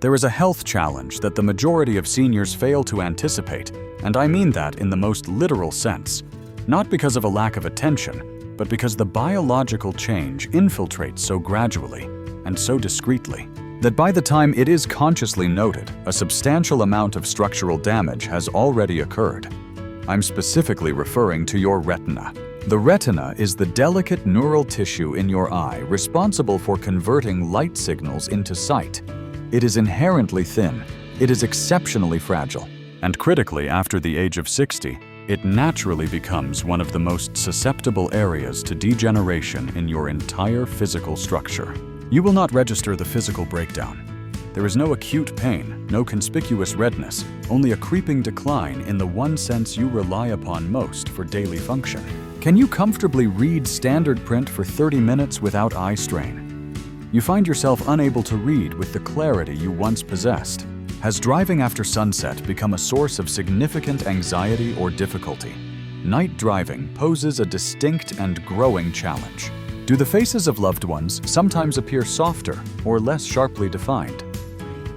There is a health challenge that the majority of seniors fail to anticipate, and I mean that in the most literal sense. Not because of a lack of attention, but because the biological change infiltrates so gradually and so discreetly that by the time it is consciously noted, a substantial amount of structural damage has already occurred. I'm specifically referring to your retina. The retina is the delicate neural tissue in your eye responsible for converting light signals into sight. It is inherently thin, it is exceptionally fragile, and critically, after the age of 60, it naturally becomes one of the most susceptible areas to degeneration in your entire physical structure. You will not register the physical breakdown. There is no acute pain, no conspicuous redness, only a creeping decline in the one sense you rely upon most for daily function. Can you comfortably read standard print for 30 minutes without eye strain? You find yourself unable to read with the clarity you once possessed. Has driving after sunset become a source of significant anxiety or difficulty? Night driving poses a distinct and growing challenge. Do the faces of loved ones sometimes appear softer or less sharply defined?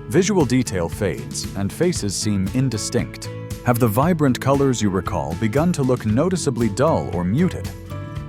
Visual detail fades and faces seem indistinct. Have the vibrant colors you recall begun to look noticeably dull or muted?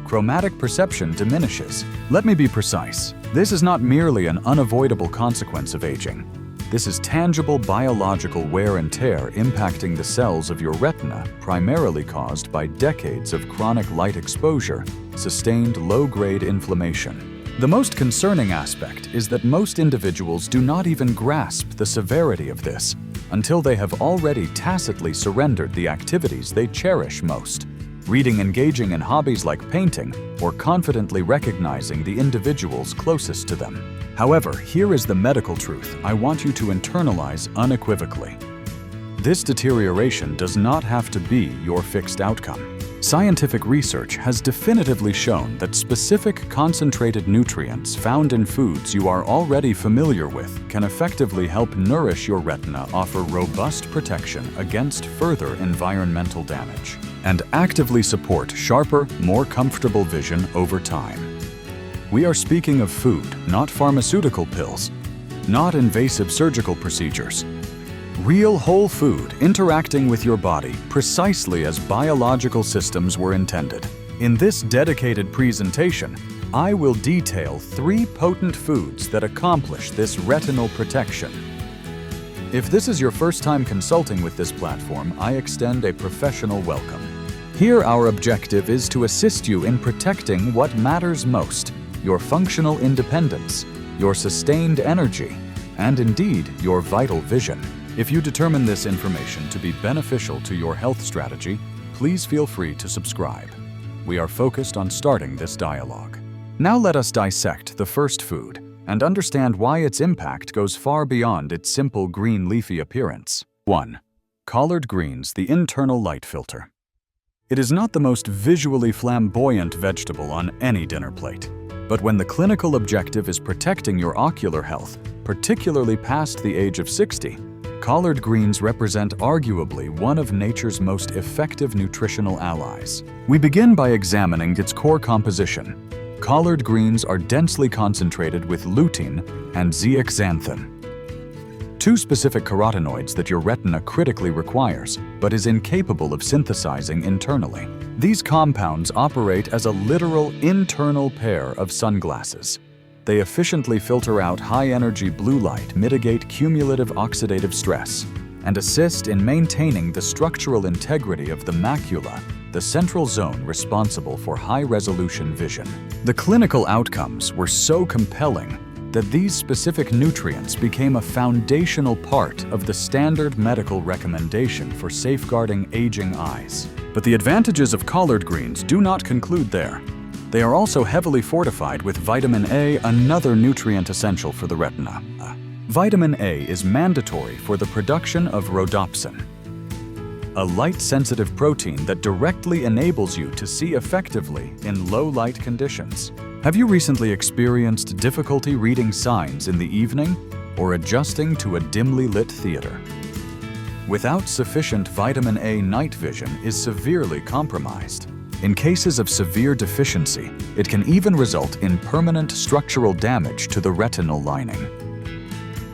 Chromatic perception diminishes. Let me be precise. This is not merely an unavoidable consequence of aging. This is tangible biological wear and tear impacting the cells of your retina, primarily caused by decades of chronic light exposure, sustained low-grade inflammation. The most concerning aspect is that most individuals do not even grasp the severity of this until they have already tacitly surrendered the activities they cherish most. Reading engaging in hobbies like painting, or confidently recognizing the individuals closest to them. However, here is the medical truth I want you to internalize unequivocally. This deterioration does not have to be your fixed outcome. Scientific research has definitively shown that specific concentrated nutrients found in foods you are already familiar with can effectively help nourish your retina, offer robust protection against further environmental damage, and actively support sharper, more comfortable vision over time. We are speaking of food, not pharmaceutical pills, not invasive surgical procedures. Real whole food interacting with your body precisely as biological systems were intended. In this dedicated presentation, I will detail 3 potent foods that accomplish this retinal protection. If this is your first time consulting with this platform, I extend a professional welcome. Here, our objective is to assist you in protecting what matters most: your functional independence, your sustained energy, and indeed, your vital vision. If you determine this information to be beneficial to your health strategy, please feel free to subscribe. We are focused on starting this dialogue. Now let us dissect the first food and understand why its impact goes far beyond its simple green leafy appearance. 1. Collard greens, the internal light filter. It is not the most visually flamboyant vegetable on any dinner plate. But when the clinical objective is protecting your ocular health, particularly past the age of 60, collard greens represent arguably one of nature's most effective nutritional allies. We begin by examining its core composition. Collard greens are densely concentrated with lutein and zeaxanthin, 2 specific carotenoids that your retina critically requires, but is incapable of synthesizing internally. These compounds operate as a literal internal pair of sunglasses. They efficiently filter out high-energy blue light, mitigate cumulative oxidative stress, and assist in maintaining the structural integrity of the macula, the central zone responsible for high-resolution vision. The clinical outcomes were so compelling that these specific nutrients became a foundational part of the standard medical recommendation for safeguarding aging eyes. But the advantages of collard greens do not conclude there. They are also heavily fortified with vitamin A, another nutrient essential for the retina. Vitamin A is mandatory for the production of rhodopsin, a light-sensitive protein that directly enables you to see effectively in low-light conditions. Have you recently experienced difficulty reading signs in the evening or adjusting to a dimly lit theater? Without sufficient vitamin A, night vision is severely compromised. In cases of severe deficiency, it can even result in permanent structural damage to the retinal lining.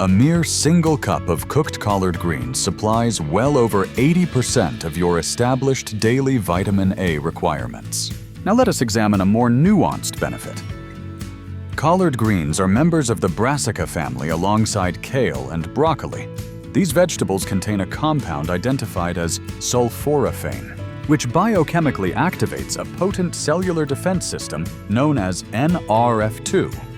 A mere single cup of cooked collard greens supplies well over 80% of your established daily vitamin A requirements. Now let us examine a more nuanced benefit. Collard greens are members of the Brassica family alongside kale and broccoli. These vegetables contain a compound identified as sulforaphane, which biochemically activates a potent cellular defense system known as NRF2.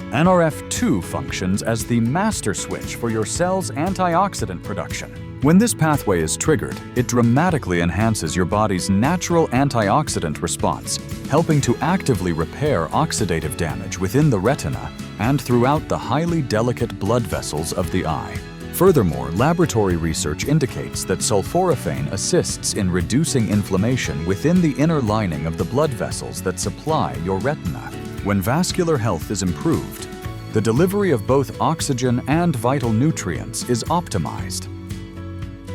NRF2 functions as the master switch for your cell's antioxidant production. When this pathway is triggered, it dramatically enhances your body's natural antioxidant response, helping to actively repair oxidative damage within the retina and throughout the highly delicate blood vessels of the eye. Furthermore, laboratory research indicates that sulforaphane assists in reducing inflammation within the inner lining of the blood vessels that supply your retina. When vascular health is improved, the delivery of both oxygen and vital nutrients is optimized.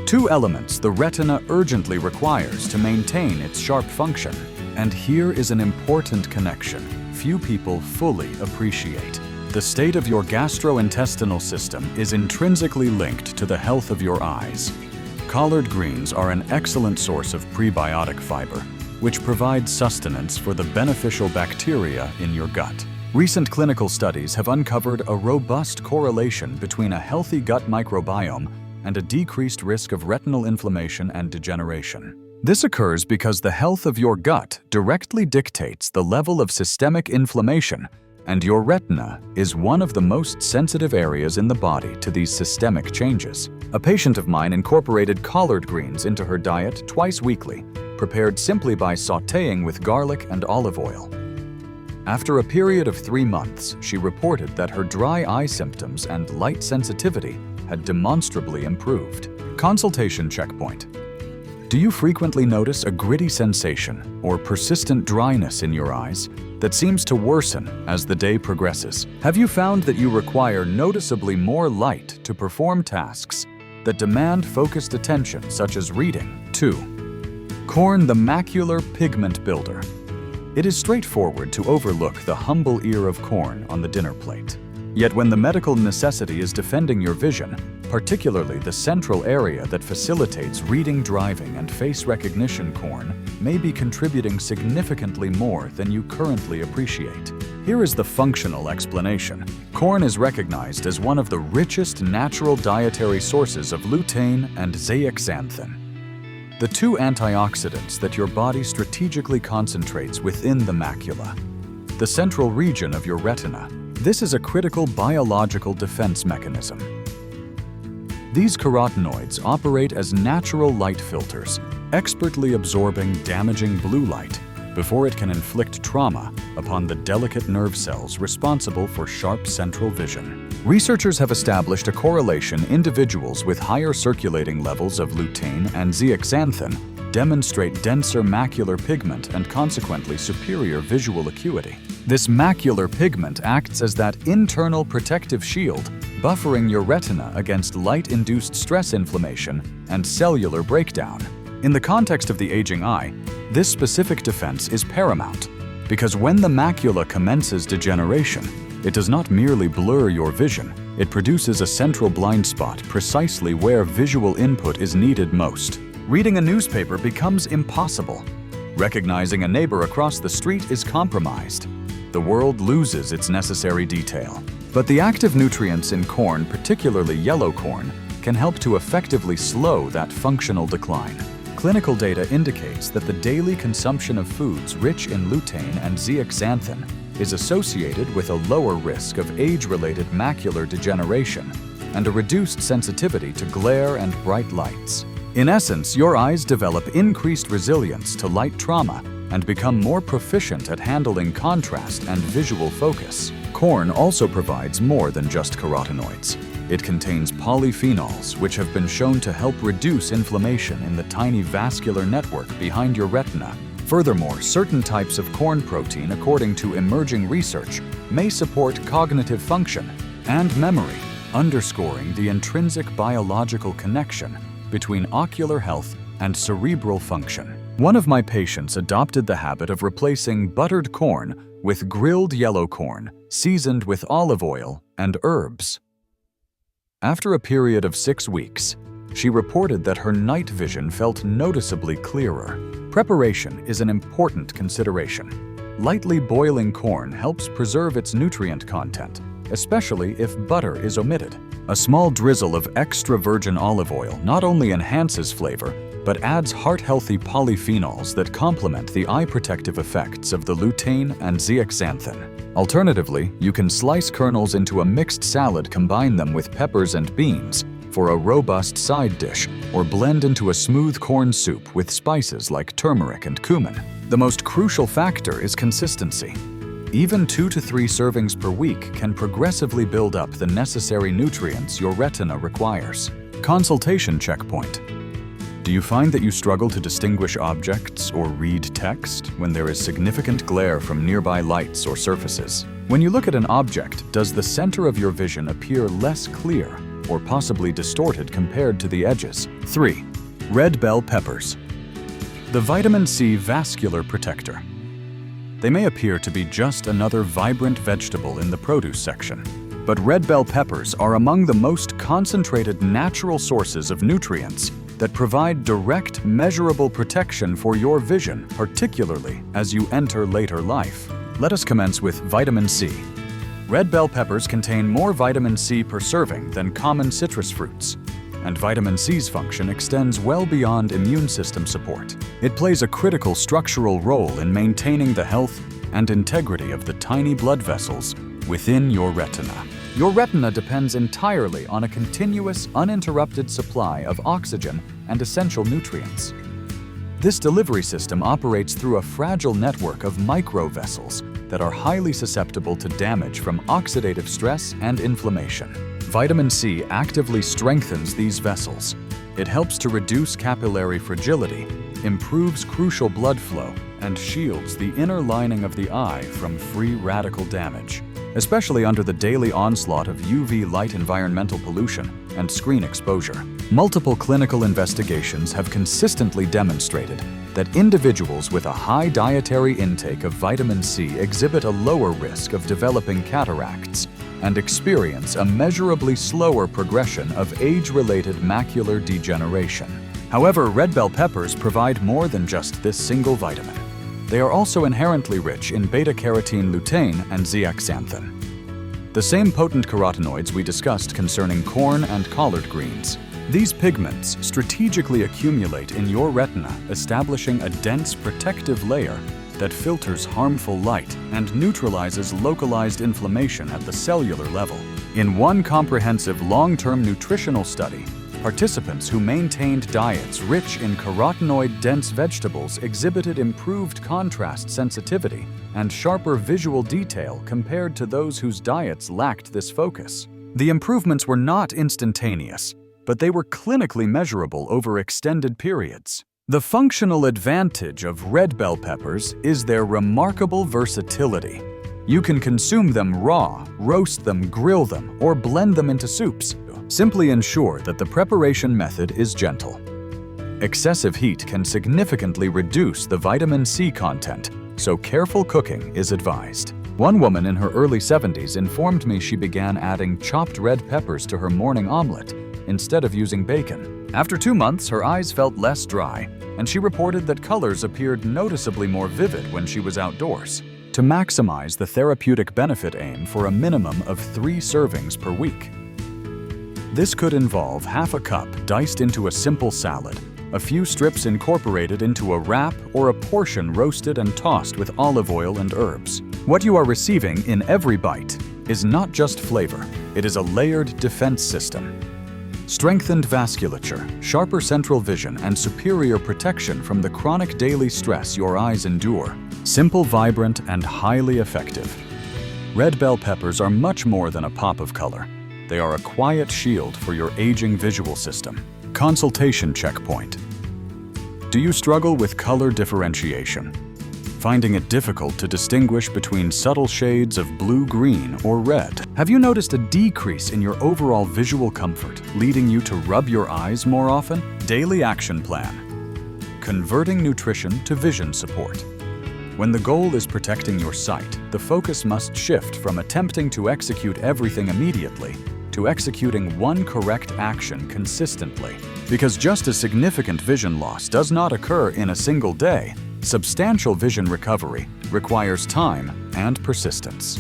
Two elements the retina urgently requires to maintain its sharp function. And here is an important connection few people fully appreciate. The state of your gastrointestinal system is intrinsically linked to the health of your eyes. Collard greens are an excellent source of prebiotic fiber, which provides sustenance for the beneficial bacteria in your gut. Recent clinical studies have uncovered a robust correlation between a healthy gut microbiome and a decreased risk of retinal inflammation and degeneration. This occurs because the health of your gut directly dictates the level of systemic inflammation, and your retina is one of the most sensitive areas in the body to these systemic changes. A patient of mine incorporated collard greens into her diet twice weekly, prepared simply by sautéing with garlic and olive oil. After a period of 3 months, she reported that her dry eye symptoms and light sensitivity had demonstrably improved. Consultation checkpoint. Do you frequently notice a gritty sensation or persistent dryness in your eyes that seems to worsen as the day progresses? Have you found that you require noticeably more light to perform tasks that demand focused attention, such as reading? 2. Corn, the macular pigment builder. It is straightforward to overlook the humble ear of corn on the dinner plate. Yet when the medical necessity is defending your vision, particularly the central area that facilitates reading, driving, and face recognition, corn may be contributing significantly more than you currently appreciate. Here is the functional explanation. Corn is recognized as one of the richest natural dietary sources of lutein and zeaxanthin, the two antioxidants that your body strategically concentrates within the macula, the central region of your retina. This is a critical biological defense mechanism. These carotenoids operate as natural light filters, expertly absorbing damaging blue light before it can inflict trauma upon the delicate nerve cells responsible for sharp central vision. Researchers have established a correlation. Individuals with higher circulating levels of lutein and zeaxanthin demonstrate denser macular pigment and consequently superior visual acuity. This macular pigment acts as that internal protective shield, buffering your retina against light-induced stress inflammation and cellular breakdown. In the context of the aging eye, this specific defense is paramount, because when the macula commences degeneration, it does not merely blur your vision, it produces a central blind spot precisely where visual input is needed most. Reading a newspaper becomes impossible. Recognizing a neighbor across the street is compromised. The world loses its necessary detail. But the active nutrients in corn, particularly yellow corn, can help to effectively slow that functional decline. Clinical data indicates that the daily consumption of foods rich in lutein and zeaxanthin is associated with a lower risk of age-related macular degeneration and a reduced sensitivity to glare and bright lights. In essence, your eyes develop increased resilience to light trauma and become more proficient at handling contrast and visual focus. Corn also provides more than just carotenoids. It contains polyphenols, which have been shown to help reduce inflammation in the tiny vascular network behind your retina. Furthermore, certain types of corn protein, according to emerging research, may support cognitive function and memory, underscoring the intrinsic biological connection between ocular health and cerebral function. One of my patients adopted the habit of replacing buttered corn with grilled yellow corn, seasoned with olive oil and herbs. After a period of 6 weeks, she reported that her night vision felt noticeably clearer. Preparation is an important consideration. Lightly boiling corn helps preserve its nutrient content, especially if butter is omitted. A small drizzle of extra virgin olive oil not only enhances flavor, but adds heart-healthy polyphenols that complement the eye protective effects of the lutein and zeaxanthin. Alternatively, you can slice kernels into a mixed salad, combine them with peppers and beans for a robust side dish, or blend into a smooth corn soup with spices like turmeric and cumin. The most crucial factor is consistency. Even 2 to 3 servings per week can progressively build up the necessary nutrients your retina requires. Consultation checkpoint. Do you find that you struggle to distinguish objects or read text when there is significant glare from nearby lights or surfaces? When you look at an object, does the center of your vision appear less clear or possibly distorted compared to the edges? 3. Red bell peppers. The vitamin C vascular protector. They may appear to be just another vibrant vegetable in the produce section, but red bell peppers are among the most concentrated natural sources of nutrients that provide direct, measurable protection for your vision, particularly as you enter later life. Let us commence with vitamin C. Red bell peppers contain more vitamin C per serving than common citrus fruits, and vitamin C's function extends well beyond immune system support. It plays a critical structural role in maintaining the health and integrity of the tiny blood vessels within your retina. Your retina depends entirely on a continuous, uninterrupted supply of oxygen and essential nutrients. This delivery system operates through a fragile network of microvessels that are highly susceptible to damage from oxidative stress and inflammation. Vitamin C actively strengthens these vessels. It helps to reduce capillary fragility, improves crucial blood flow, and shields the inner lining of the eye from free radical damage, especially under the daily onslaught of UV light, environmental pollution, and screen exposure. Multiple clinical investigations have consistently demonstrated that individuals with a high dietary intake of vitamin C exhibit a lower risk of developing cataracts and experience a measurably slower progression of age-related macular degeneration. However, red bell peppers provide more than just this single vitamin. They are also inherently rich in beta-carotene, lutein, and zeaxanthin, the same potent carotenoids we discussed concerning corn and collard greens. These pigments strategically accumulate in your retina, establishing a dense protective layer that filters harmful light and neutralizes localized inflammation at the cellular level. In one comprehensive long-term nutritional study, participants who maintained diets rich in carotenoid-dense vegetables exhibited improved contrast sensitivity and sharper visual detail compared to those whose diets lacked this focus. The improvements were not instantaneous, but they were clinically measurable over extended periods. The functional advantage of red bell peppers is their remarkable versatility. You can consume them raw, roast them, grill them, or blend them into soups. Simply ensure that the preparation method is gentle. Excessive heat can significantly reduce the vitamin C content, so careful cooking is advised. One woman in her early 70s informed me she began adding chopped red peppers to her morning omelet instead of using bacon. After 2 months, her eyes felt less dry, and she reported that colors appeared noticeably more vivid when she was outdoors. To maximize the therapeutic benefit, aim for a minimum of 3 servings per week. This could involve half a cup diced into a simple salad, a few strips incorporated into a wrap, or a portion roasted and tossed with olive oil and herbs. What you are receiving in every bite is not just flavor, it is a layered defense system. Strengthened vasculature, sharper central vision, and superior protection from the chronic daily stress your eyes endure. Simple, vibrant, and highly effective. Red bell peppers are much more than a pop of color. They are a quiet shield for your aging visual system. Consultation checkpoint. Do you struggle with color differentiation? Finding it difficult to distinguish between subtle shades of blue, green, or red? Have you noticed a decrease in your overall visual comfort, leading you to rub your eyes more often? Daily action plan. Converting nutrition to vision support. When the goal is protecting your sight, the focus must shift from attempting to execute everything immediately to executing one correct action consistently. Because just as significant vision loss does not occur in a single day, substantial vision recovery requires time and persistence.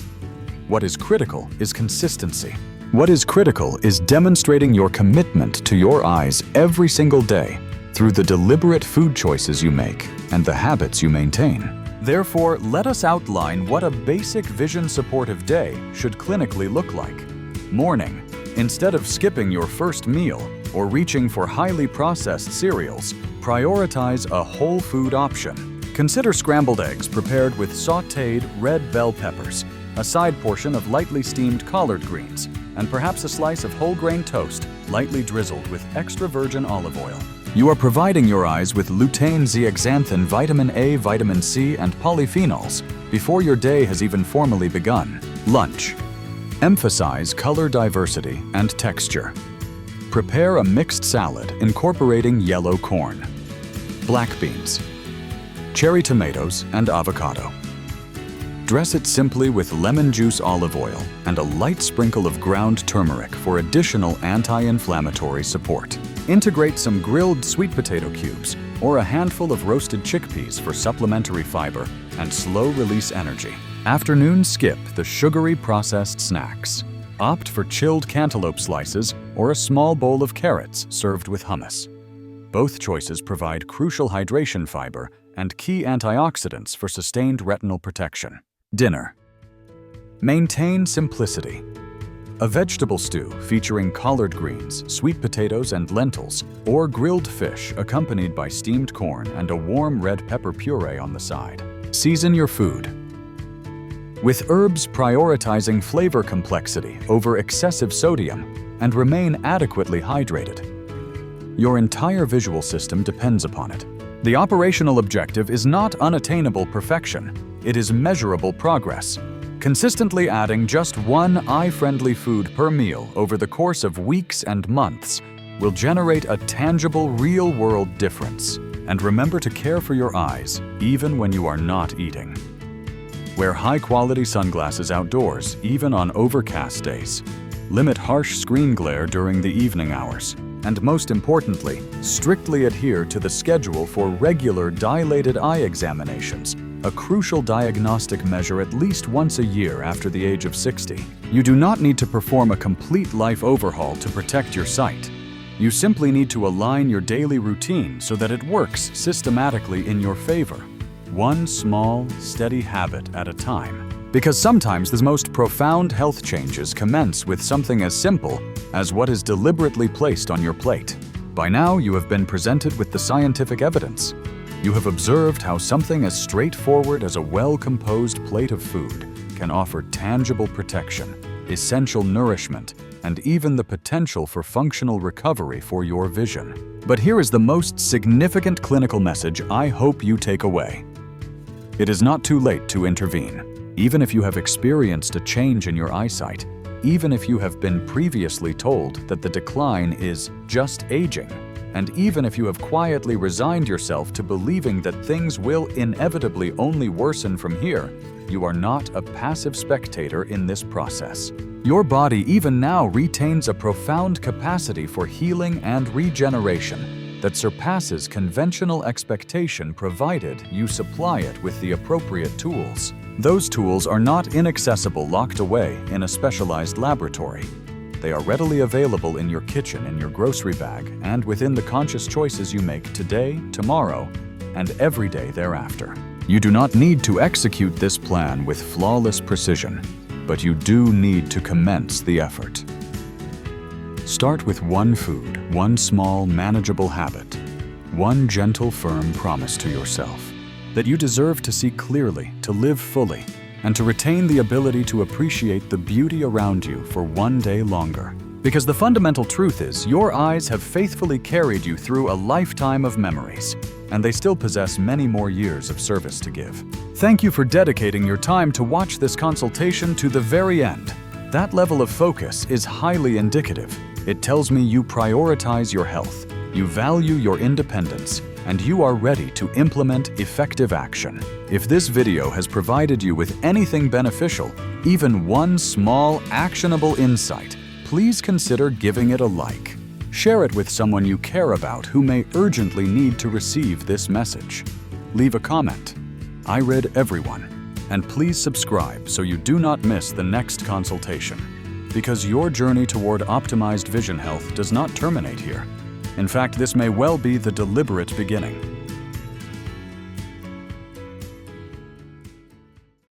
What is critical is consistency. What is critical is demonstrating your commitment to your eyes every single day through the deliberate food choices you make and the habits you maintain. Therefore, let us outline what a basic vision-supportive day should clinically look like. Morning. Instead of skipping your first meal or reaching for highly processed cereals, prioritize a whole food option. Consider scrambled eggs prepared with sautéed red bell peppers, a side portion of lightly steamed collard greens, and perhaps a slice of whole grain toast, lightly drizzled with extra virgin olive oil. You are providing your eyes with lutein, zeaxanthin, vitamin A, vitamin C, and polyphenols before your day has even formally begun. Lunch. Emphasize color diversity and texture. Prepare a mixed salad incorporating yellow corn, black beans, cherry tomatoes, and avocado. Dress it simply with lemon juice olive oil and a light sprinkle of ground turmeric for additional anti-inflammatory support. Integrate some grilled sweet potato cubes or a handful of roasted chickpeas for supplementary fiber and slow-release energy. Afternoon, skip the sugary processed snacks. Opt for chilled cantaloupe slices or a small bowl of carrots served with hummus. Both choices provide crucial hydration fiber and key antioxidants for sustained retinal protection. Dinner. Maintain simplicity. A vegetable stew featuring collard greens, sweet potatoes, and lentils, or grilled fish accompanied by steamed corn and a warm red pepper puree on the side. Season your food. With herbs prioritizing flavor complexity over excessive sodium and remain adequately hydrated. Your entire visual system depends upon it. The operational objective is not unattainable perfection, it is measurable progress. Consistently adding just one eye-friendly food per meal over the course of weeks and months will generate a tangible, real-world difference. And remember to care for your eyes, even when you are not eating. Wear high-quality sunglasses outdoors, even on overcast days. Limit harsh screen glare during the evening hours. And most importantly, strictly adhere to the schedule for regular dilated eye examinations, a crucial diagnostic measure at least once a year after the age of 60. You do not need to perform a complete life overhaul to protect your sight. You simply need to align your daily routine so that it works systematically in your favor. One small, steady habit at a time. Because sometimes the most profound health changes commence with something as simple as what is deliberately placed on your plate. By now, you have been presented with the scientific evidence. You have observed how something as straightforward as a well-composed plate of food can offer tangible protection, essential nourishment, and even the potential for functional recovery for your vision. But here is the most significant clinical message I hope you take away. It is not too late to intervene. Even if you have experienced a change in your eyesight, even if you have been previously told that the decline is just aging, and even if you have quietly resigned yourself to believing that things will inevitably only worsen from here, you are not a passive spectator in this process. Your body even now retains a profound capacity for healing and regeneration that surpasses conventional expectation provided you supply it with the appropriate tools. Those tools are not inaccessible locked away in a specialized laboratory. They are readily available in your kitchen, in your grocery bag, and within the conscious choices you make today, tomorrow, and every day thereafter. You do not need to execute this plan with flawless precision, but you do need to commence the effort. Start with one food, one small, manageable habit, one gentle, firm promise to yourself that you deserve to see clearly, to live fully, and to retain the ability to appreciate the beauty around you for one day longer. Because the fundamental truth is, your eyes have faithfully carried you through a lifetime of memories, and they still possess many more years of service to give. Thank you for dedicating your time to watch this consultation to the very end. That level of focus is highly indicative. It tells me you prioritize your health, you value your independence, and you are ready to implement effective action. If this video has provided you with anything beneficial, even one small, actionable insight, please consider giving it a like. Share it with someone you care about who may urgently need to receive this message. Leave a comment. I read everyone. And please subscribe so you do not miss the next consultation. Because your journey toward optimized vision health does not terminate here. In fact, this may well be the deliberate beginning.